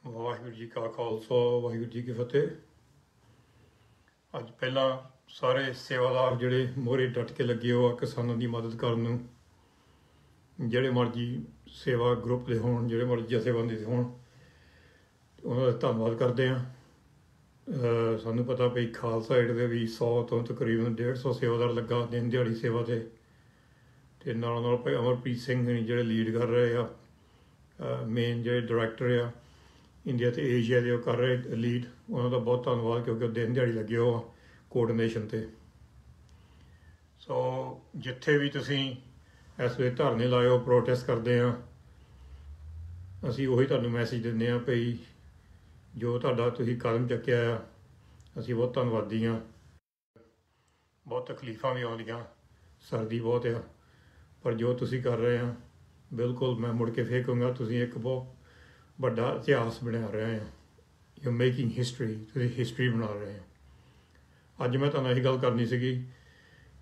ਵਾਹਿਗੁਰੂ ਜੀ ਕਾ ਖਾਲਸਾ ਵਾਹਿਗੁਰੂ ਜੀ ਕੀ ਫਤਿਹ। ਅੱਜ ਪਹਿਲਾਂ ਸਾਰੇ ਸੇਵਾਦਾਰ ਜਿਹੜੇ ਮੋਹਰੇ ਡਟ ਕੇ ਲੱਗੇ ਹੋ ਆ ਕਿਸਾਨਾਂ ਦੀ ਮਦਦ ਕਰਨ ਨੂੰ, ਜਿਹੜੇ ਮਰਜ਼ੀ ਸੇਵਾ ਗਰੁੱਪ ਦੇ ਹੋਣ, ਜਿਹੜੇ ਮਰਜ਼ੀ ਜਥੇਬੰਦੀ ਦੇ ਹੋਣ, ਉਹਨਾਂ ਦਾ ਧੰਨਵਾਦ ਕਰਦੇ ਹਾਂ। ਸਾਨੂੰ ਪਤਾ ਵੀ ਖਾਲਸਾ ਏਡ ਦੇ ਵੀ 100 ਤੋਂ ਤਕਰੀਬਨ 150 ਸੇਵਾਦਾਰ ਲੱਗਾ ਦਿਨ ਦਿਹਾੜੀ ਸੇਵਾ ਤੇ ਨਾਲ ਭਾਈ ਅਮਰਪ੍ਰੀਤ ਸਿੰਘ ਜਿਹੜੇ ਲੀਡ ਕਰ ਰਹੇ ਆ, ਮੇਨ ਜਿਹੜੇ ਡਾਇਰੈਕਟਰ ਆ ਇੰਡੀਆ ਅਤੇ ਏਸ਼ੀਆ ਦੇ, ਉਹ ਕਰ ਰਹੇ ਲੀਡ। ਉਹਨਾਂ ਦਾ ਬਹੁਤ ਧੰਨਵਾਦ, ਕਿਉਂਕਿ ਉਹ ਦਿਨ ਦਿਹਾੜੀ ਲੱਗੇ ਹੋ ਆ ਕੋਆਰਡੀਨੇਸ਼ਨ 'ਤੇ। ਸੋ ਜਿੱਥੇ ਵੀ ਤੁਸੀਂ ਇਸ ਵੇਲੇ ਧਰਨੇ ਲਾਏ ਹੋ, ਪ੍ਰੋਟੈਸਟ ਕਰਦੇ ਹਾਂ, ਅਸੀਂ ਉਹੀ ਤੁਹਾਨੂੰ ਮੈਸੇਜ ਦਿੰਦੇ ਹਾਂ ਭਈ ਜੋ ਤੁਹਾਡਾ ਤੁਸੀਂ ਕਦਮ ਚੱਕਿਆ ਆ, ਅਸੀਂ ਬਹੁਤ ਧੰਨਵਾਦੀ ਹਾਂ। ਬਹੁਤ ਤਕਲੀਫਾਂ ਵੀ ਆਉਂਦੀਆਂ, ਸਰਦੀ ਬਹੁਤ ਆ, ਪਰ ਜੋ ਤੁਸੀਂ ਕਰ ਰਹੇ ਆ ਬਿਲਕੁਲ ਮੈਂ ਮੁੜ ਕੇ ਫੇਰ ਕਹੂੰਗਾ, ਤੁਸੀਂ ਇੱਕ ਬਹੁਤ ਵੱਡਾ ਇਤਿਹਾਸ ਬਣਾ ਰਹੇ ਆ। ਯੂ ਮੇਕਿੰਗ ਹਿਸਟਰੀ, ਤੁਸੀਂ ਹਿਸਟਰੀ ਬਣਾ ਰਹੇ ਆ। ਅੱਜ ਮੈਂ ਤੁਹਾਨੂੰ ਇਹੀ ਗੱਲ ਕਰਨੀ ਸੀਗੀ,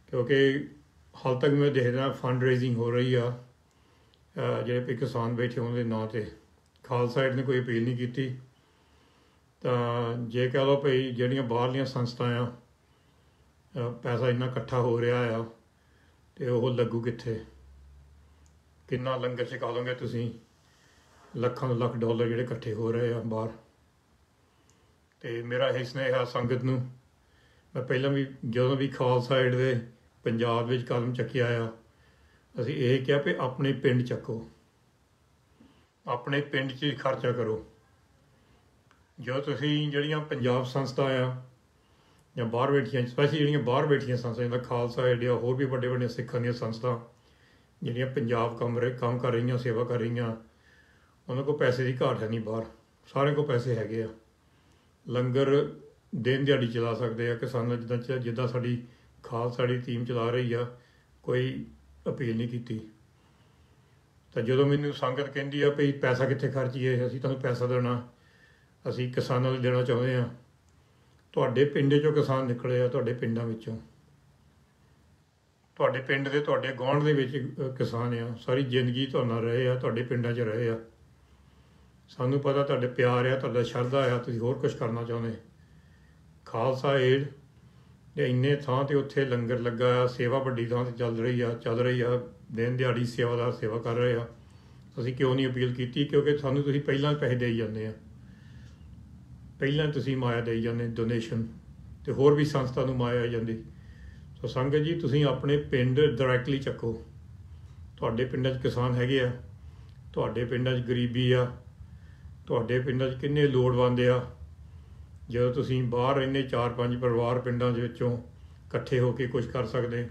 ਕਿਉਂਕਿ ਹਾਲ ਤੱਕ ਮੈਂ ਦੇਖਦਾ ਫੰਡ ਰੇਜ਼ਿੰਗ ਹੋ ਰਹੀ ਆ, ਜਿਹੜੇ ਵੀ ਕਿਸਾਨ ਬੈਠੇ ਉਹਨਾਂ ਦੇ ਨਾਂ 'ਤੇ। ਖਾਲਸਾ ਏਡ ਨੇ ਕੋਈ ਅਪੀਲ ਨਹੀਂ ਕੀਤੀ, ਤਾਂ ਜੇ ਕਹਿ ਲਓ ਭਈ ਜਿਹੜੀਆਂ ਬਾਹਰਲੀਆਂ ਸੰਸਥਾ ਆ, ਪੈਸਾ ਇੰਨਾ ਇਕੱਠਾ ਹੋ ਰਿਹਾ ਆ ਅਤੇ ਉਹ ਲੱਗੂ ਕਿੱਥੇ? ਕਿੰਨਾ ਲੰਗਰ ਛਕਾ ਲਓਗੇ ਤੁਸੀਂ? ਲੱਖਾਂ ਤੋਂ ਲੱਖ ਡਾਲਰ ਜਿਹੜੇ ਇਕੱਠੇ ਹੋ ਰਹੇ ਆ ਬਾਹਰ। ਅਤੇ ਮੇਰਾ ਇਹ ਸੁਨੇਹਾ ਸੰਗਤ ਨੂੰ, ਮੈਂ ਪਹਿਲਾਂ ਵੀ ਜਦੋਂ ਵੀ ਖਾਲਸਾ ਏਡ ਦੇ ਪੰਜਾਬ ਵਿੱਚ ਕਦਮ ਚੱਕਿਆ ਆ, ਅਸੀਂ ਇਹ ਕਿਹਾ ਵੀ ਆਪਣੇ ਪਿੰਡ ਚੱਕੋ, ਆਪਣੇ ਪਿੰਡ 'ਚ ਖਰਚਾ ਕਰੋ। ਜੋ ਤੁਸੀਂ ਜਿਹੜੀਆਂ ਪੰਜਾਬ ਸੰਸਥਾ ਆ ਜਾਂ ਬਾਹਰ ਬੈਠੀਆਂ, ਸਪੈਸ਼ਲੀ ਜਿਹੜੀਆਂ ਬਾਹਰ ਬੈਠੀਆਂ ਸੰਸਥਾ, ਜਿੱਦਾਂ ਖਾਲਸਾ ਏਡ ਆ, ਹੋਰ ਵੀ ਵੱਡੇ ਵੱਡੇ ਸਿੱਖਾਂ ਦੀਆਂ ਸੰਸਥਾ ਜਿਹੜੀਆਂ ਪੰਜਾਬ ਕੰਮ ਕਰ ਰਹੀਆਂ, ਸੇਵਾ ਕਰ ਰਹੀਆਂ, ਉਹਨਾਂ ਕੋਲ ਪੈਸੇ ਦੀ ਘਾਟ ਹੈ ਨਹੀਂ। ਬਾਹਰ ਸਾਰਿਆਂ ਕੋਲ ਪੈਸੇ ਹੈਗੇ ਆ, ਲੰਗਰ ਦਿਨ ਦਿਹਾੜੀ ਚਲਾ ਸਕਦੇ ਆ। ਕਿਸਾਨਾਂ ਜਿੱਦਾਂ ਸਾਡੀ ਖਾਲਸਾ ਦੀ ਟੀਮ ਚਲਾ ਰਹੀ ਆ, ਕੋਈ ਅਪੀਲ ਨਹੀਂ ਕੀਤੀ। ਤਾਂ ਜਦੋਂ ਮੈਨੂੰ ਸੰਗਤ ਕਹਿੰਦੀ ਆ ਵੀ ਪੈਸਾ ਕਿੱਥੇ ਖਰਚੀਏ, ਅਸੀਂ ਤੁਹਾਨੂੰ ਪੈਸਾ ਦੇਣਾ, ਅਸੀਂ ਕਿਸਾਨਾਂ ਨੂੰ ਦੇਣਾ ਚਾਹੁੰਦੇ ਹਾਂ। ਤੁਹਾਡੇ ਪਿੰਡ 'ਚੋਂ ਕਿਸਾਨ ਨਿਕਲੇ ਆ, ਤੁਹਾਡੇ ਪਿੰਡਾਂ ਵਿੱਚੋਂ, ਤੁਹਾਡੇ ਪਿੰਡ ਦੇ, ਤੁਹਾਡੇ ਗੁਆਂਢ ਦੇ ਵਿੱਚ ਕਿਸਾਨ ਆ, ਸਾਰੀ ਜ਼ਿੰਦਗੀ ਤੁਹਾਡੇ ਨਾਲ ਰਹੇ ਆ, ਤੁਹਾਡੇ ਪਿੰਡਾਂ 'ਚ ਰਹੇ ਆ। ਸਾਨੂੰ ਪਤਾ ਤੁਹਾਡੇ ਪਿਆਰ ਆ, ਤੁਹਾਡਾ ਸ਼ਰਧਾ ਆ, ਤੁਸੀਂ ਹੋਰ ਕੁਛ ਕਰਨਾ ਚਾਹੁੰਦੇ। ਖਾਲਸਾ ਏਡ ਦੇ ਇੰਨੇ ਥਾਂ 'ਤੇ ਉੱਥੇ ਲੰਗਰ ਲੱਗਾ ਆ, ਸੇਵਾ ਵੱਡੀ ਥਾਂ 'ਤੇ ਚੱਲ ਰਹੀ ਆ, ਦਿਨ ਦਿਹਾੜੀ ਸੇਵਾਦਾਰ ਸੇਵਾ ਕਰ ਰਹੇ ਆ। ਅਸੀਂ ਕਿਉਂ ਨਹੀਂ ਅਪੀਲ ਕੀਤੀ? ਕਿਉਂਕਿ ਸਾਨੂੰ ਤੁਸੀਂ ਪਹਿਲਾਂ ਪੈਸੇ ਦੇਈ ਜਾਂਦੇ ਆ, ਪਹਿਲਾਂ ਤੁਸੀਂ ਮਾਇਆ ਦੇਈ ਜਾਂਦੇ ਡੋਨੇਸ਼ਨ, ਅਤੇ ਹੋਰ ਵੀ ਸੰਸਥਾ ਨੂੰ ਮਾਇਆ ਆਈ ਜਾਂਦੀ। ਸੋ ਸੰਗਤ ਜੀ, ਤੁਸੀਂ ਆਪਣੇ ਪਿੰਡ ਡਾਇਰੈਕਟਲੀ ਚੱਕੋ। ਤੁਹਾਡੇ ਪਿੰਡਾਂ 'ਚ ਕਿਸਾਨ ਹੈਗੇ ਆ, ਤੁਹਾਡੇ ਪਿੰਡਾਂ 'ਚ ਗਰੀਬੀ ਆ, ਤੁਹਾਡੇ ਪਿੰਡਾਂ 'ਚ ਕਿੰਨੇ ਲੋੜਵੰਦ ਆ। ਜਦੋਂ ਤੁਸੀਂ ਬਾਹਰ ਰਹਿੰਦੇ, 4-5 ਪਰਿਵਾਰ ਪਿੰਡਾਂ ਦੇ ਵਿੱਚੋਂ ਇਕੱਠੇ ਹੋ ਕੇ ਕੁਛ ਕਰ ਸਕਦੇ,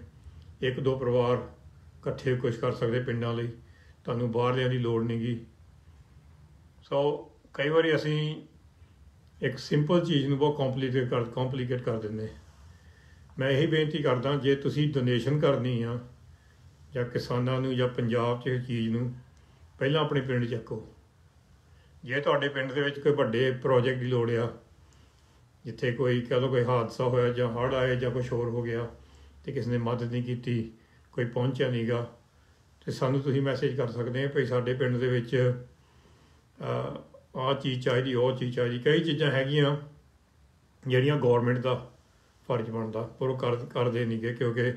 1-2 ਪਰਿਵਾਰ ਇਕੱਠੇ ਕੁਛ ਕਰ ਸਕਦੇ ਪਿੰਡਾਂ ਲਈ, ਤੁਹਾਨੂੰ ਬਾਹਰਲਿਆਂ ਦੀ ਲੋੜ ਨਹੀਂ ਗੀ। ਸੋ ਕਈ ਵਾਰੀ ਅਸੀਂ ਇੱਕ ਸਿੰਪਲ ਚੀਜ਼ ਨੂੰ ਬਹੁਤ ਕੰਪਲੀਕੇਟ ਕਰ ਦਿੰਦੇ। ਮੈਂ ਇਹੀ ਬੇਨਤੀ ਕਰਦਾ, ਜੇ ਤੁਸੀਂ ਡੋਨੇਸ਼ਨ ਕਰਨੀ ਆ ਜਾਂ ਕਿਸਾਨਾਂ ਨੂੰ ਜਾਂ ਪੰਜਾਬ 'ਚ ਇਹ ਚੀਜ਼ ਨੂੰ, ਪਹਿਲਾਂ ਆਪਣੇ ਪਿੰਡ ਚੱਕੋ। ਜੇ ਤੁਹਾਡੇ ਪਿੰਡ ਦੇ ਵਿੱਚ ਕੋਈ ਵੱਡੇ ਪ੍ਰੋਜੈਕਟ ਦੀ ਲੋੜ ਆ, ਜਿੱਥੇ ਕੋਈ ਕਹਿ ਲਓ ਕੋਈ ਹਾਦਸਾ ਹੋਇਆ ਜਾਂ ਹੜ੍ਹ ਆਏ ਜਾਂ ਕੁਛ ਹੋਰ ਹੋ ਗਿਆ ਅਤੇ ਕਿਸੇ ਨੇ ਮਦਦ ਨਹੀਂ ਕੀਤੀ, ਕੋਈ ਪਹੁੰਚਿਆ ਨਹੀਂ ਗਾ, ਅਤੇ ਸਾਨੂੰ ਤੁਸੀਂ ਮੈਸੇਜ ਕਰ ਸਕਦੇ ਹੋ ਭਈ ਸਾਡੇ ਪਿੰਡ ਦੇ ਵਿੱਚ ਆਹ ਚੀਜ਼ ਚਾਹੀਦੀ, ਉਹ ਚੀਜ਼ ਚਾਹੀਦੀ। ਕਈ ਚੀਜ਼ਾਂ ਹੈਗੀਆਂ ਜਿਹੜੀਆਂ ਗੌਰਮੈਂਟ ਦਾ ਫਰਜ਼ ਬਣਦਾ, ਪਰ ਉਹ ਕਰਦੇ ਨਹੀਂ ਗੇ, ਕਿਉਂਕਿ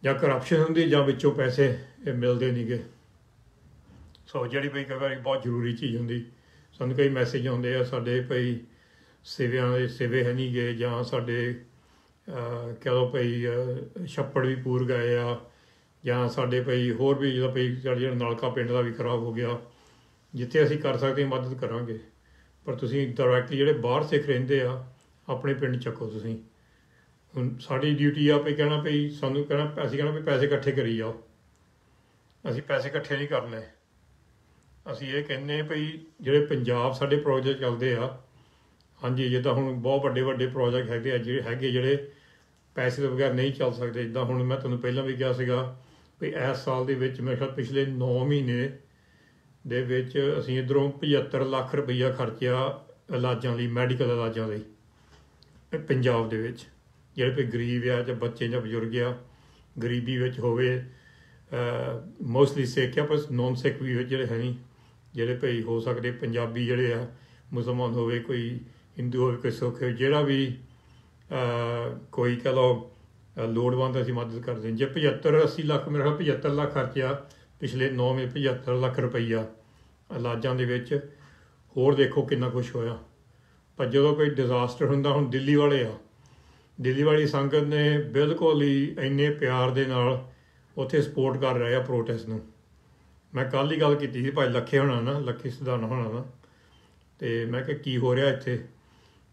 ਜਾਂ ਕਰਪਸ਼ਨ ਹੁੰਦੀ ਜਾਂ ਵਿੱਚੋਂ ਪੈਸੇ ਇਹ ਮਿਲਦੇ ਨਹੀਂ ਗੇ। ਸੋ ਜਿਹੜੀ ਭਈ ਕਈ ਵਾਰੀ ਬਹੁਤ ਜ਼ਰੂਰੀ ਚੀਜ਼ ਹੁੰਦੀ, ਸਾਨੂੰ ਕਈ ਮੈਸੇਜ ਆਉਂਦੇ ਆ, ਸਾਡੇ ਭਈ ਸੇਵੇ ਹੈ ਨਹੀਂ ਗੇ, ਜਾਂ ਸਾਡੇ ਕਹਿ ਲਓ ਭਈ ਛੱਪੜ ਵੀ ਪੂਰ ਗਏ ਆ, ਜਾਂ ਸਾਡੇ ਭਈ ਹੋਰ ਵੀ ਜਿਹੜਾ ਭਈ ਜਿਹੜਾ ਨਲਕਾ ਪਿੰਡ ਦਾ ਵੀ ਖਰਾਬ ਹੋ ਗਿਆ। ਜਿੱਥੇ ਅਸੀਂ ਕਰ ਸਕਦੇ ਮਦਦ ਕਰਾਂਗੇ, ਪਰ ਤੁਸੀਂ ਡਾਇਰੈਕਟਲੀ ਜਿਹੜੇ ਬਾਹਰ ਸਿੱਖ ਰਹਿੰਦੇ ਆ, ਆਪਣੇ ਪਿੰਡ ਚੱਕੋ। ਤੁਸੀਂ ਹੁਣ ਸਾਡੀ ਡਿਊਟੀ ਆ ਵੀ ਕਹਿਣਾ ਭਈ ਸਾਨੂੰ ਅਸੀਂ ਕਹਿਣਾ ਵੀ ਪੈਸੇ ਇਕੱਠੇ ਕਰੀ ਜਾਓ। ਅਸੀਂ ਪੈਸੇ ਇਕੱਠੇ ਨਹੀਂ ਕਰਨੇ, ਅਸੀਂ ਇਹ ਕਹਿੰਦੇ ਭਈ ਜਿਹੜੇ ਪੰਜਾਬ ਸਾਡੇ ਪ੍ਰੋਜੈਕਟ ਚੱਲਦੇ ਆ, ਹਾਂਜੀ, ਜਿੱਦਾਂ ਹੁਣ ਬਹੁਤ ਵੱਡੇ ਪ੍ਰੋਜੈਕਟ ਹੈਗੇ ਆ, ਜਿਹੜੇ ਪੈਸੇ ਤੋਂ ਬਗੈਰ ਨਹੀਂ ਚੱਲ ਸਕਦੇ। ਜਿੱਦਾਂ ਹੁਣ ਮੈਂ ਤੁਹਾਨੂੰ ਪਹਿਲਾਂ ਵੀ ਕਿਹਾ ਸੀਗਾ ਵੀ ਇਸ ਸਾਲ ਦੇ ਵਿੱਚ ਮੇਰੇ ਖਿਆਲ ਪਿਛਲੇ 9 ਮਹੀਨੇ ਦੇ ਵਿੱਚ ਅਸੀਂ ਇੱਧਰੋਂ 75 ਲੱਖ ਰੁਪਈਆ ਖਰਚਿਆ ਇਲਾਜਾਂ ਲਈ, ਮੈਡੀਕਲ ਇਲਾਜਾਂ ਲਈ ਪੰਜਾਬ ਦੇ ਵਿੱਚ। ਜਿਹੜੇ ਕੋਈ ਗਰੀਬ ਆ ਜਾਂ ਬੱਚੇ ਜਾਂ ਬਜ਼ੁਰਗ ਆ, ਗਰੀਬੀ ਵਿੱਚ ਹੋਵੇ, ਮੋਸਟਲੀ ਸਿੱਖ ਆ, ਪਰ ਨੋਨ ਸਿੱਖ ਵੀ ਜਿਹੜੇ ਹੈ ਨਹੀਂ, ਜਿਹੜੇ ਭਈ ਹੋ ਸਕਦੇ ਪੰਜਾਬੀ ਜਿਹੜੇ ਆ, ਮੁਸਲਮਾਨ ਹੋਵੇ, ਕੋਈ ਹਿੰਦੂ ਹੋਵੇ, ਕੋਈ ਸਿੱਖ ਹੋਵੇ, ਜਿਹੜਾ ਵੀ ਕੋਈ ਕਹਿ ਲਓ ਲੋੜਵੰਦ ਅਸੀਂ ਮਦਦ ਕਰਦੇ ਹਾਂ। ਜੇ 75-80 ਲੱਖ, ਮੇਰਾ ਖਿਆਲ 75 ਲੱਖ ਖਰਚਿਆ ਪਿਛਲੇ 9 ਮਹੀਨੇ, 75 ਲੱਖ ਰੁਪਈਆ ਇਲਾਜਾਂ ਦੇ ਵਿੱਚ। ਹੋਰ ਦੇਖੋ ਕਿੰਨਾ ਕੁਛ ਹੋਇਆ। ਪਰ ਜਦੋਂ ਕੋਈ ਡਿਜ਼ਾਸਟਰ ਹੁੰਦਾ, ਹੁਣ ਦਿੱਲੀ ਵਾਲੇ ਆ, ਦਿੱਲੀ ਵਾਲੀ ਸੰਗਤ ਨੇ ਬਿਲਕੁਲ ਹੀ ਇੰਨੇ ਪਿਆਰ ਦੇ ਨਾਲ ਉੱਥੇ ਸਪੋਰਟ ਕਰ ਰਹੇ ਆ ਪ੍ਰੋਟੈਸਟ ਨੂੰ। ਮੈਂ ਕੱਲ੍ਹ ਹੀ ਗੱਲ ਕੀਤੀ ਸੀ ਭਾਈ ਲੱਖੇ ਹੋਣਾ ਨਾ, ਲੱਖੀ ਸਿਧਾਣਾ ਹੋਣਾ ਨਾ, ਅਤੇ ਮੈਂ ਕਿਹਾ ਕੀ ਹੋ ਰਿਹਾ ਇੱਥੇ?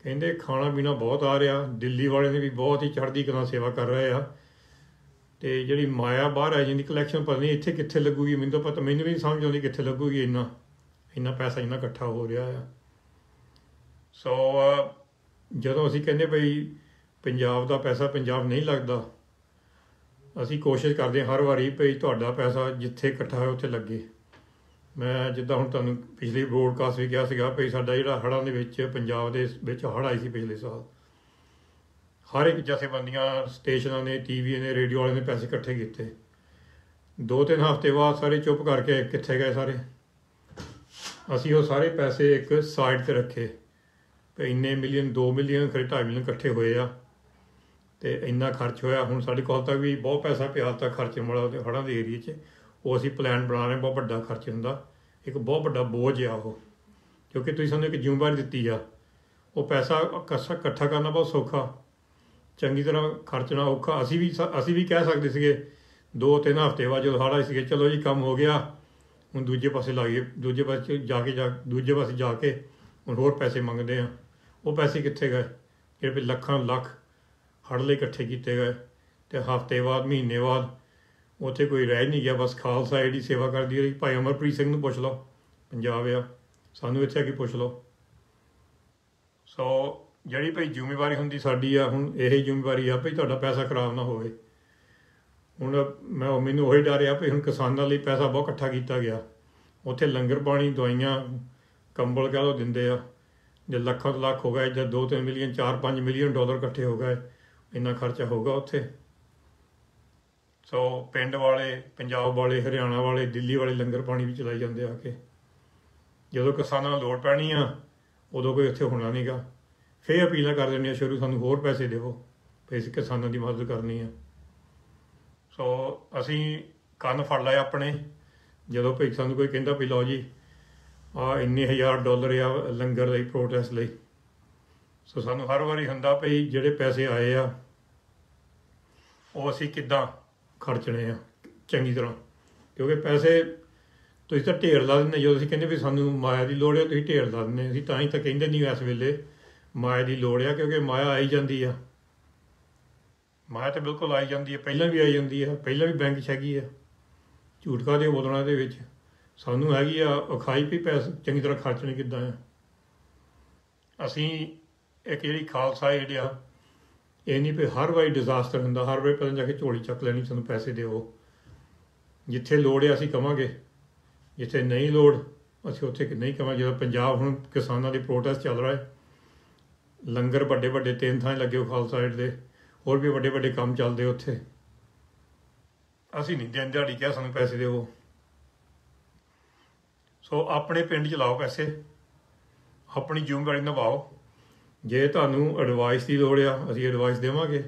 ਕਹਿੰਦੇ ਖਾਣਾ ਪੀਣਾ ਬਹੁਤ ਆ ਰਿਹਾ, ਦਿੱਲੀ ਵਾਲੇ ਨੇ ਵੀ ਬਹੁਤ ਹੀ ਚੜ੍ਹਦੀ ਕਲਾ ਸੇਵਾ ਕਰ ਰਹੇ ਆ, ਅਤੇ ਜਿਹੜੀ ਮਾਇਆ ਬਾਹਰ ਆ ਜਾਂਦੀ ਕਲੈਕਸ਼ਨ ਪਤਾ ਨਹੀਂ ਇੱਥੇ ਕਿੱਥੇ ਲੱਗੂਗੀ, ਮੈਨੂੰ ਤਾਂ ਪਤਾ, ਮੈਨੂੰ ਵੀ ਨਹੀਂ ਸਮਝ ਆਉਂਦੀ ਕਿੱਥੇ ਲੱਗੂਗੀ। ਇੰਨਾ ਪੈਸਾ ਇੰਨਾ ਇਕੱਠਾ ਹੋ ਰਿਹਾ ਆ। ਸੋ ਜਦੋਂ ਅਸੀਂ ਕਹਿੰਦੇ ਬਈ ਪੰਜਾਬ ਦਾ ਪੈਸਾ ਪੰਜਾਬ ਨਹੀਂ ਲੱਗਦਾ, ਅਸੀਂ ਕੋਸ਼ਿਸ਼ ਕਰਦੇ ਹਾਂ ਹਰ ਵਾਰੀ ਭਈ ਤੁਹਾਡਾ ਪੈਸਾ ਜਿੱਥੇ ਇਕੱਠਾ ਹੋਇਆ ਉੱਥੇ ਲੱਗੇ। ਮੈਂ ਜਿੱਦਾਂ ਹੁਣ ਤੁਹਾਨੂੰ ਪਿਛਲੀ ਬ੍ਰੋਡਕਾਸਟ ਵੀ ਕਿਹਾ ਸੀਗਾ ਭਈ ਸਾਡਾ ਜਿਹੜਾ ਹੜ੍ਹਾਂ ਦੇ ਵਿੱਚ, ਪੰਜਾਬ ਦੇ ਵਿੱਚ ਹੜ੍ਹ ਆਈ ਸੀ ਪਿਛਲੇ ਸਾਲ, ਹਰ ਇੱਕ ਜਥੇਬੰਦੀਆਂ, ਸਟੇਸ਼ਨਾਂ ਨੇ, TV ਨੇ, ਰੇਡੀਓ ਵਾਲਿਆਂ ਨੇ ਪੈਸੇ ਇਕੱਠੇ ਕੀਤੇ। 2-3 ਹਫ਼ਤੇ ਬਾਅਦ ਸਾਰੇ ਚੁੱਪ ਕਰਕੇ ਕਿੱਥੇ ਗਏ ਸਾਰੇ? ਅਸੀਂ ਉਹ ਸਾਰੇ ਪੈਸੇ ਇੱਕ ਸਾਈਡ 'ਤੇ ਰੱਖੇ, ਭਈ ਇੰਨੇ ਮਿਲੀਅਨ, 2 ਮਿਲੀਅਨ, ਖਰੇ 2.5 ਮਿਲੀਅਨ ਇਕੱਠੇ ਹੋਏ ਆ, ਅਤੇ ਇੰਨਾ ਖਰਚ ਹੋਇਆ। ਹੁਣ ਸਾਡੇ ਕੋਲ ਤੱਕ ਵੀ ਬਹੁਤ ਪੈਸਾ ਪਿਆ ਤੱਕ ਖਰਚਣ ਵਾਲਾ ਉਹਦੇ ਹੜ੍ਹਾਂ ਦੇ ਏਰੀਏ 'ਚ। ਉਹ ਅਸੀਂ ਪਲਾਨ ਬਣਾ ਰਹੇ, ਬਹੁਤ ਵੱਡਾ ਖਰਚ ਹੁੰਦਾ, ਇੱਕ ਬਹੁਤ ਵੱਡਾ ਬੋਝ ਆ ਉਹ, ਕਿਉਂਕਿ ਤੁਸੀਂ ਸਾਨੂੰ ਇੱਕ ਜ਼ਿੰਮੇਵਾਰੀ ਦਿੱਤੀ ਆ। ਉਹ ਪੈਸਾ ਇਕੱਠਾ ਕਰਨਾ ਬਹੁਤ ਸੌਖਾ, ਚੰਗੀ ਤਰ੍ਹਾਂ ਖਰਚਣਾ ਔਖਾ। ਅਸੀਂ ਵੀ ਕਹਿ ਸਕਦੇ ਸੀਗੇ 2-3 ਹਫ਼ਤੇ ਬਾਅਦ ਜਦੋਂ ਹੜ੍ਹ ਆਏ ਸੀਗੇ, ਚਲੋ ਜੀ ਕੰਮ ਹੋ ਗਿਆ, ਹੁਣ ਦੂਜੇ ਪਾਸੇ ਲਾਈਏ, ਦੂਜੇ ਪਾਸੇ ਜਾ ਕੇ ਹੁਣ ਹੋਰ ਪੈਸੇ ਮੰਗਦੇ ਆ। ਉਹ ਪੈਸੇ ਕਿੱਥੇ ਗਏ ਜਿਹੜੇ ਵੀ ਲੱਖਾਂ ਲੱਖ ਹੜ੍ਹ ਲਈ ਇਕੱਠੇ ਕੀਤੇ ਗਏ? ਅਤੇ ਹਫ਼ਤੇ ਬਾਅਦ, ਮਹੀਨੇ ਬਾਅਦ ਉੱਥੇ ਕੋਈ ਰਹਿ ਨਹੀਂ ਗਿਆ। ਬਸ ਖਾਲਸਾ ਜਿਹੜੀ ਸੇਵਾ ਕਰਦੀ ਰਹੀ। ਭਾਈ ਅਮਰਪ੍ਰੀਤ ਸਿੰਘ ਨੂੰ ਪੁੱਛ ਲਓ, ਪੰਜਾਬ ਆ, ਸਾਨੂੰ ਇੱਥੇ ਆ ਕੇ ਪੁੱਛ ਲਓ। ਸੋ ਜਿਹੜੀ ਭਾਈ ਜ਼ਿੰਮੇਵਾਰੀ ਹੁੰਦੀ ਸਾਡੀ ਆ, ਹੁਣ ਇਹ ਜ਼ਿੰਮੇਵਾਰੀ ਆ ਭਾਈ ਤੁਹਾਡਾ ਪੈਸਾ ਖਰਾਬ ਨਾ ਹੋਵੇ। ਹੁਣ ਮੈਨੂੰ ਉਹੀ ਡਰ ਆ ਵੀ ਹੁਣ ਕਿਸਾਨਾਂ ਲਈ ਪੈਸਾ ਬਹੁਤ ਇਕੱਠਾ ਕੀਤਾ ਗਿਆ, ਉੱਥੇ ਲੰਗਰ ਪਾਣੀ, ਦਵਾਈਆਂ, ਕੰਬਲ ਕਹਿ ਲਓ ਦਿੰਦੇ ਆ। ਜੇ ਲੱਖਾਂ ਤੋਂ ਲੱਖ ਹੋ ਗਏ, ਜਾਂ 2-3 ਮਿਲੀਅਨ, 4-5 ਮਿਲੀਅਨ ਡਾਲਰ ਇਕੱਠੇ ਹੋ ਗਏ, ਇੰਨਾ ਖਰਚਾ ਹੋਊਗਾ ਉੱਥੇ। ਸੋ ਪਿੰਡ ਵਾਲੇ, ਪੰਜਾਬ ਵਾਲੇ, ਹਰਿਆਣਾ ਵਾਲੇ, ਦਿੱਲੀ ਵਾਲੇ ਲੰਗਰ ਪਾਣੀ ਵੀ ਚਲਾਈ ਜਾਂਦੇ ਆ ਕੇ। ਜਦੋਂ ਕਿਸਾਨਾਂ ਨੂੰ ਲੋੜ ਪੈਣੀ ਆ ਉਦੋਂ ਕੋਈ ਉੱਥੇ ਹੋਣਾ ਨਹੀਂ ਗਾ, ਫਿਰ ਅਪੀਲਾਂ ਕਰ ਦਿੰਦੇ ਆ ਸ਼ੁਰੂ, ਸਾਨੂੰ ਹੋਰ ਪੈਸੇ ਦੇਵੋ, ਫਿਰ ਅਸੀਂ ਕਿਸਾਨਾਂ ਦੀ ਮਦਦ ਕਰਨੀ ਆ। ਸੋ ਅਸੀਂ ਕੰਨ ਫੜ ਲਏ ਆਪਣੇ, ਜਦੋਂ ਭਈ ਸਾਨੂੰ ਕੋਈ ਕਹਿੰਦਾ ਵੀ ਲਓ ਜੀ ਇੰਨੇ $1000 ਆ ਲੰਗਰ ਲਈ, ਪ੍ਰੋਟੈਸਟ ਲਈ। ਸੋ ਸਾਨੂੰ ਹਰ ਵਾਰੀ ਹੁੰਦਾ ਭਈ ਜਿਹੜੇ ਪੈਸੇ ਆਏ ਆ ਉਹ ਅਸੀਂ ਕਿੱਦਾਂ ਖਰਚਣੇ ਆ ਚੰਗੀ ਤਰ੍ਹਾਂ, ਕਿਉਂਕਿ ਪੈਸੇ ਤੁਸੀਂ ਤਾਂ ਢੇਰ ਲਾ ਦਿੰਦੇ। ਜਦੋਂ ਅਸੀਂ ਕਹਿੰਦੇ ਵੀ ਸਾਨੂੰ ਮਾਇਆ ਦੀ ਲੋੜ ਆ, ਤੁਸੀਂ ਢੇਰ ਲਾ ਦਿੰਦੇ। ਅਸੀਂ ਤਾਂ ਹੀ ਤਾਂ ਕਹਿੰਦੇ ਨਹੀਂ ਇਸ ਵੇਲੇ ਮਾਇਆ ਦੀ ਲੋੜ ਆ, ਕਿਉਂਕਿ ਮਾਇਆ ਆਈ ਜਾਂਦੀ ਆ। ਮਾਇਆ ਤਾਂ ਬਿਲਕੁਲ ਆਈ ਜਾਂਦੀ ਹੈ, ਪਹਿਲਾਂ ਵੀ ਆਈ ਜਾਂਦੀ ਆ, ਪਹਿਲਾਂ ਵੀ ਬੈਂਕ 'ਚ ਹੈਗੀ ਆ, ਝੂਠਕਾ ਦੇ ਬੋਤਲਾਂ ਦੇ ਵਿੱਚ। ਸਾਨੂੰ ਹੈਗੀ ਆ ਅਖਾਈ ਵੀ ਪੈਸੇ ਚੰਗੀ ਤਰ੍ਹਾਂ ਖਰਚਣੇ ਕਿੱਦਾਂ ਆ। ਅਸੀਂ ਇੱਕ ਜਿਹੜੀ ਖਾਲਸਾ ਏਡ ਆ, ਇਹ ਨਹੀਂ ਵੀ ਹਰ ਵਾਰੀ ਡਿਜ਼ਾਸਟਰ ਹੁੰਦਾ, ਹਰ ਵਾਰੀ ਪਹਿਲਾਂ ਜਾ ਕੇ ਝੋਲੀ ਚੱਕ ਲੈਣੀ, ਸਾਨੂੰ ਪੈਸੇ ਦਿਓ। ਜਿੱਥੇ ਲੋੜ ਆ ਅਸੀਂ ਕਵਾਂਗੇ, ਜਿੱਥੇ ਨਹੀਂ ਲੋੜ ਅਸੀਂ ਉੱਥੇ ਨਹੀਂ ਕਵਾਂਗੇ। ਜਦੋਂ ਪੰਜਾਬ ਹੁਣ ਕਿਸਾਨਾਂ ਦੀ ਪ੍ਰੋਟੈਸਟ ਚੱਲ ਰਿਹਾ ਹੈ, ਲੰਗਰ ਵੱਡੇ ਵੱਡੇ 3 ਥਾਂ ਲੱਗੇ ਹੋ ਖਾਲਸਾ ਏਡ ਦੇ, ਹੋਰ ਵੀ ਵੱਡੇ ਵੱਡੇ ਕੰਮ ਚੱਲਦੇ ਉੱਥੇ, ਅਸੀਂ ਨਹੀਂ ਦਿਨ ਦਿਹਾੜੀ ਕਿਹਾ ਸਾਨੂੰ ਪੈਸੇ ਦਿਓ। ਸੋ ਆਪਣੇ ਪਿੰਡ 'ਚ ਲਾਓ ਪੈਸੇ, ਆਪਣੀ ਜ਼ਿੰਮੇਵਾਰੀ ਨਿਭਾਓ। ਜੇ ਤੁਹਾਨੂੰ ਐਡਵਾਈਸ ਦੀ ਲੋੜ ਆ ਅਸੀਂ ਐਡਵਾਈਸ ਦੇਵਾਂਗੇ।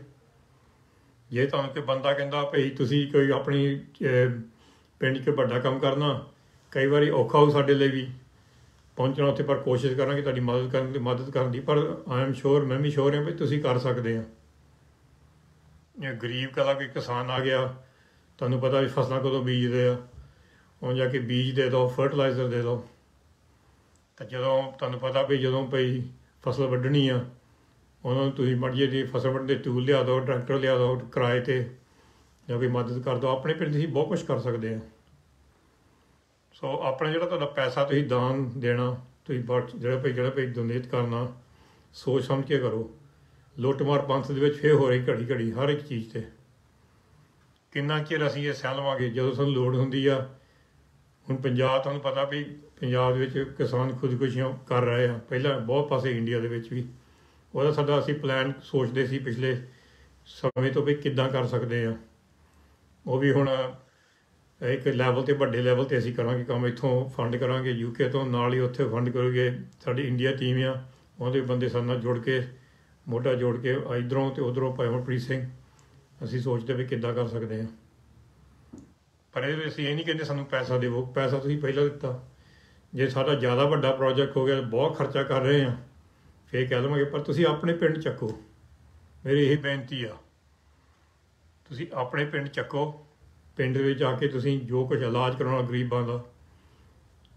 ਜੇ ਤੁਹਾਨੂੰ ਕੋਈ ਬੰਦਾ ਕਹਿੰਦਾ ਭਈ ਤੁਸੀਂ ਕੋਈ ਆਪਣੀ ਪਿੰਡ 'ਚ ਵੱਡਾ ਕੰਮ ਕਰਨਾ, ਕਈ ਵਾਰੀ ਔਖਾ ਹੋ ਸਾਡੇ ਲਈ ਵੀ ਪਹੁੰਚਣਾ ਉੱਥੇ, ਪਰ ਕੋਸ਼ਿਸ਼ ਕਰਾਂਗੇ ਤੁਹਾਡੀ ਮਦਦ ਕਰਨ ਦੀ। ਪਰ ਆਈ ਐਮ ਸ਼ੋਰ, ਮੈਂ ਵੀ ਸ਼ੋਰ ਹਾਂ ਵੀ ਤੁਸੀਂ ਕਰ ਸਕਦੇ ਆ। ਜੇ ਗਰੀਬ ਕਲਾ ਕੋਈ ਕਿਸਾਨ ਆ ਗਿਆ, ਤੁਹਾਨੂੰ ਪਤਾ ਵੀ ਫਸਲਾਂ ਕਦੋਂ ਬੀਜਦੇ ਆ, ਉਹ ਜਾ ਕੇ ਬੀਜ ਦੇ ਦਿਓ, ਫਰਟੀਲਾਈਜ਼ਰ ਦੇ ਦਿਓ। ਤਾਂ ਜਦੋਂ ਤੁਹਾਨੂੰ ਪਤਾ ਵੀ ਜਦੋਂ ਭਈ ਫਸਲ ਵੱਢਣੀ ਆ, ਉਹਨਾਂ ਨੂੰ ਤੁਸੀਂ ਮਰਜ਼ੀ ਦੀ ਫਸਲ ਵੱਢਣ ਦੇ ਟੂਲ ਲਿਆ ਦਿਓ, ਟਰੈਕਟਰ ਲਿਆ ਦਿਓ ਕਿਰਾਏ 'ਤੇ, ਜਾਂ ਕੋਈ ਮਦਦ ਕਰ ਦਿਓ। ਆਪਣੇ ਪਿੰਡ ਤੁਸੀਂ ਬਹੁਤ ਕੁਛ ਕਰ ਸਕਦੇ ਆ। ਸੋ ਆਪਣਾ ਜਿਹੜਾ ਤੁਹਾਡਾ ਪੈਸਾ ਤੁਸੀਂ ਦਾਨ ਦੇਣਾ, ਤੁਸੀਂ ਜਿਹੜਾ ਭਈ ਡੋਨੇਟ ਕਰਨਾ, ਸੋਚ ਸਮਝ ਕੇ ਕਰੋ। ਲੁੱਟਮਾਰ ਪੰਥ ਦੇ ਵਿੱਚ ਫਿਰ ਹੋ ਰਹੀ ਘੜੀ ਘੜੀ ਹਰ ਇੱਕ ਚੀਜ਼ 'ਤੇ। ਕਿੰਨਾ ਚਿਰ ਅਸੀਂ ਇਹ ਸਹਿ ਲਵਾਂਗੇ ਜਦੋਂ ਸਾਨੂੰ ਲੋੜ ਹੁੰਦੀ ਆ। ਹੁਣ ਪੰਜਾਬ, ਤੁਹਾਨੂੰ ਪਤਾ ਵੀ ਪੰਜਾਬ ਦੇ ਵਿੱਚ ਕਿਸਾਨ ਖੁਦਕੁਸ਼ੀਆਂ ਕਰ ਰਹੇ ਆ, ਪਹਿਲਾਂ ਬਹੁਤ ਪਾਸੇ ਇੰਡੀਆ ਦੇ ਵਿੱਚ ਵੀ। ਉਹਦਾ ਸਾਡਾ ਅਸੀਂ ਪਲਾਨ ਸੋਚਦੇ ਸੀ ਪਿਛਲੇ ਸਮੇਂ ਤੋਂ ਵੀ ਕਿੱਦਾਂ ਕਰ ਸਕਦੇ ਆ। ਉਹ ਵੀ ਹੁਣ ਇੱਕ ਲੈਵਲ 'ਤੇ ਵੱਡੇ ਲੈਵਲ 'ਤੇ ਅਸੀਂ ਕਰਾਂਗੇ ਕੰਮ। ਇੱਥੋਂ ਫੰਡ ਕਰਾਂਗੇ ਯੂਕੇ ਤੋਂ, ਨਾਲ ਹੀ ਉੱਥੇ ਫੰਡ ਕਰੋਗੇ। ਸਾਡੀ ਇੰਡੀਆ ਟੀਮ ਆ, ਉਹਦੇ ਬੰਦੇ ਸਾਡੇ ਨਾਲ ਜੁੜ ਕੇ ਮੋਢਾ ਜੋੜ ਕੇ ਇੱਧਰੋਂ ਅਤੇ ਉੱਧਰੋਂ ਭਾਈ ਅਮਰਪ੍ਰੀਤ ਸਿੰਘ ਅਸੀਂ ਸੋਚਦੇ ਵੀ ਕਿੱਦਾਂ ਕਰ ਸਕਦੇ ਹਾਂ। ਪਰ ਇਹਦੇ ਵਿੱਚ ਅਸੀਂ ਇਹ ਨਹੀਂ ਕਹਿੰਦੇ ਸਾਨੂੰ ਪੈਸਾ ਦੇਵੋ, ਪੈਸਾ ਤੁਸੀਂ ਪਹਿਲਾਂ ਦਿੱਤਾ। ਜੇ ਸਾਡਾ ਜ਼ਿਆਦਾ ਵੱਡਾ ਪ੍ਰੋਜੈਕਟ ਹੋ ਗਿਆ, ਬਹੁਤ ਖਰਚਾ ਕਰ ਰਹੇ ਹਾਂ, ਫਿਰ ਕਹਿ ਦੇਵਾਂਗੇ, ਪਰ ਤੁਸੀਂ ਆਪਣੇ ਪਿੰਡ ਚੱਕੋ। ਮੇਰੀ ਇਹ ਬੇਨਤੀ ਆ, ਤੁਸੀਂ ਆਪਣੇ ਪਿੰਡ ਚੱਕੋ। ਪਿੰਡ ਵਿੱਚ ਆ ਕੇ ਤੁਸੀਂ ਜੋ ਕੁਝ ਇਲਾਜ ਕਰਾਉਣਾ ਗਰੀਬਾਂ ਦਾ,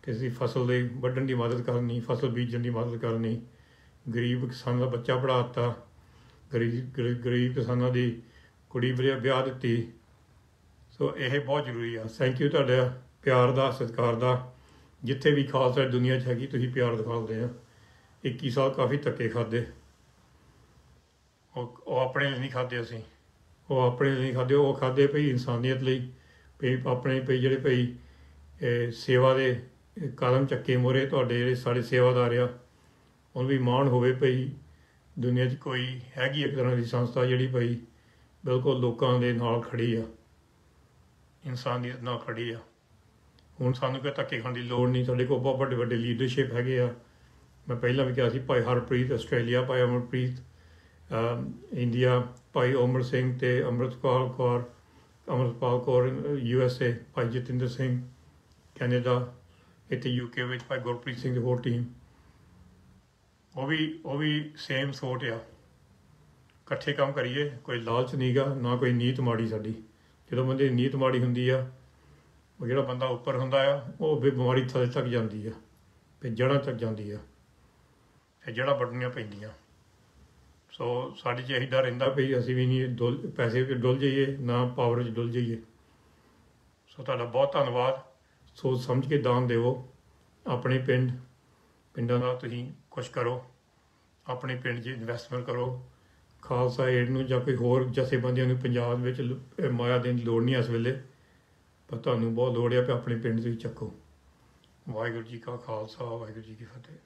ਕਿਸੇ ਦੀ ਫਸਲ ਦੇ ਵੱਢਣ ਦੀ ਮਦਦ ਕਰਨੀ, ਫਸਲ ਬੀਜਣ ਦੀ ਮਦਦ ਕਰਨੀ, ਗਰੀਬ ਕਿਸਾਨ ਦਾ ਬੱਚਾ ਪੜ੍ਹਾ ਦਿੱਤਾ, ਗਰੀਬ ਕਿਸਾਨਾਂ ਦੀ ਕੁੜੀ ਵਿਆਹ ਦਿੱਤੀ। ਸੋ ਇਹ ਬਹੁਤ ਜ਼ਰੂਰੀ ਆ। ਥੈਂਕ ਯੂ ਤੁਹਾਡਾ ਪਿਆਰ ਦਾ, ਸਤਿਕਾਰ ਦਾ। ਜਿੱਥੇ ਵੀ ਖਾਲਸਾ ਦੁਨੀਆ 'ਚ ਹੈਗੀ, ਤੁਸੀਂ ਪਿਆਰ ਦਿਖਾਉਂਦੇ ਆ। 21 ਸਾਲ ਕਾਫੀ ਧੱਕੇ ਖਾਦੇ, ਉਹ ਆਪਣੇ ਲਈ ਨਹੀਂ ਖਾਦੇ ਅਸੀਂ, ਉਹ ਆਪਣੇ ਲਈ ਨਹੀਂ ਖਾਦੇ, ਉਹ ਖਾਦੇ ਭਈ ਇਨਸਾਨੀਅਤ ਲਈ, ਭਈ ਆਪਣੇ ਭਈ ਜਿਹੜੇ ਭਈ ਸੇਵਾ ਦੇ ਕਦਮ ਚੱਕੇ ਮੋਰੇ ਤੁਹਾਡੇ ਜਿਹੜੇ ਸਾਡੇ ਸੇਵਾਦਾਰ ਆ, ਉਹਨੂੰ ਵੀ ਮਾਣ ਹੋਵੇ ਭਈ ਦੁਨੀਆ 'ਚ ਕੋਈ ਹੈਗੀ ਇੱਕ ਤਰ੍ਹਾਂ ਦੀ ਸੰਸਥਾ ਜਿਹੜੀ ਭਈ ਬਿਲਕੁਲ ਲੋਕਾਂ ਦੇ ਨਾਲ ਖੜੀ ਆ, ਇਨਸਾਨੀਅਤ ਨਾਲ ਖੜੀ ਆ। ਹੁਣ ਸਾਨੂੰ ਕੋਈ ਧੱਕੇ ਖਾਣ ਦੀ ਲੋੜ ਨਹੀਂ। ਸਾਡੇ ਕੋਲ ਬਹੁਤ ਵੱਡੇ ਵੱਡੇ ਲੀਡਰਸ਼ਿਪ ਹੈਗੇ ਆ। ਮੈਂ ਪਹਿਲਾਂ ਵੀ ਕਿਹਾ ਸੀ, ਭਾਈ ਹਰਪ੍ਰੀਤ ਆਸਟ੍ਰੇਲੀਆ, ਭਾਈ ਅਮਰਪ੍ਰੀਤ ਇੰਡੀਆ, ਭਾਈ ਓਮਰ ਸਿੰਘ ਅਤੇ ਅੰਮ੍ਰਿਤਪਾਲ ਕੌਰ USA, ਭਾਈ ਜਤਿੰਦਰ ਸਿੰਘ ਕੈਨੇਡਾ, ਇੱਥੇ UK ਵਿੱਚ ਭਾਈ ਗੁਰਪ੍ਰੀਤ ਸਿੰਘ ਦੀ ਹੋਰ ਟੀਮ, ਉਹ ਵੀ ਸੇਮ ਸੋਚ ਆ। ਇਕੱਠੇ ਕੰਮ ਕਰੀਏ, ਕੋਈ ਲਾਲਚ ਨਹੀਂ ਗਾ, ਨਾ ਕੋਈ ਨੀਤ ਮਾੜੀ ਸਾਡੀ। ਜਦੋਂ ਬੰਦੇ ਦੀ ਨੀਤ ਮਾੜੀ ਹੁੰਦੀ ਆ, ਉਹ ਜਿਹੜਾ ਬੰਦਾ ਉੱਪਰ ਹੁੰਦਾ ਆ, ਉਹ ਵੀ ਬਿਮਾਰੀ ਥੱਲੇ ਤੱਕ ਜਾਂਦੀ ਆ, ਫਿਰ ਜੜ੍ਹਾਂ ਤੱਕ ਜਾਂਦੀ ਆ, ਫਿਰ ਜੜ੍ਹਾਂ ਵੱਢਣੀਆਂ ਪੈਂਦੀਆਂ। ਸੋ ਸਾਡੇ 'ਚ ਇਹੀ ਡਰ ਰਹਿੰਦਾ ਵੀ ਅਸੀਂ ਵੀ ਨਹੀਂ ਪੈਸੇ ਵਿੱਚ ਡੁੱਲ ਜਾਈਏ, ਨਾ ਪਾਵਰ 'ਚ ਡੁੱਲ ਜਾਈਏ। ਸੋ ਤੁਹਾਡਾ ਬਹੁਤ ਧੰਨਵਾਦ। ਸੋਚ ਸਮਝ ਕੇ ਦਾਨ ਦੇਵੋ। ਆਪਣੇ ਪਿੰਡਾਂ ਦਾ ਤੁਸੀਂ ਕੁਛ ਕਰੋ, ਆਪਣੇ ਪਿੰਡ 'ਚ ਇਨਵੈਸਟਮੈਂਟ ਕਰੋ। ਖਾਲਸਾ ਏਡ ਨੂੰ ਜਾਂ ਕੋਈ ਹੋਰ ਜਥੇਬੰਦੀਆਂ ਨੂੰ ਪੰਜਾਬ ਵਿੱਚ ਮਾਇਆ ਦੇਣ ਦੀ ਲੋੜ ਨਹੀਂ ਇਸ ਵੇਲੇ, ਪਰ ਤੁਹਾਨੂੰ ਬਹੁਤ ਲੋੜ ਆ ਕਿ ਆਪਣੇ ਪਿੰਡ ਤੁਸੀਂ ਚੱਕੋ। ਵਾਹਿਗੁਰੂ ਜੀ ਕਾ ਖਾਲਸਾ, ਵਾਹਿਗੁਰੂ ਜੀ ਕੀ ਫਤਿਹ।